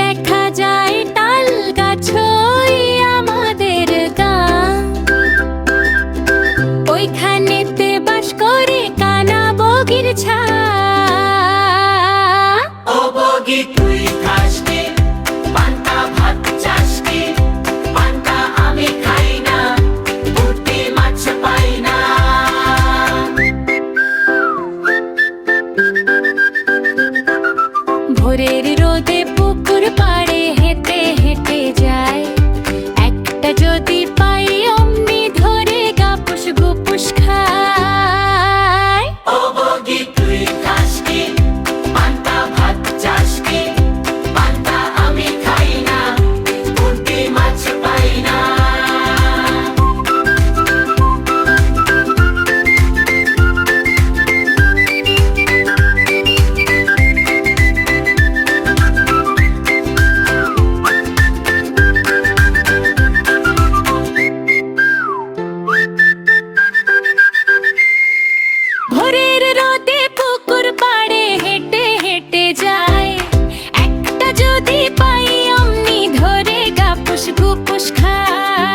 দেখা যায় তাল গাছই আমাদের গাঁ। ওইখানেতে বাস করে কানা বগির ছা। ও বগি তুই খাস কি পান্তা ভাত চাস কি? পান্তা আমি খাই না, পুঁটি মাছ পাই না। ভোরের রোদে পুকুর পাড়ে হেঁটে হেঁটে যায়। একটা যদি পাই অমনি ধরে গাপুস গুপুস খায়। ও বগি তুই খাস কি পান্তা ভাত চাস কি? পান্তা আমি খাই না, পুঁটি মাছ পাই না। ভোরের রোদে পুকুর পাড়ে হেঁটে হেঁটে যায়। একটা যদি পাই অমনি ধরে গাপুস গুপুস খায়।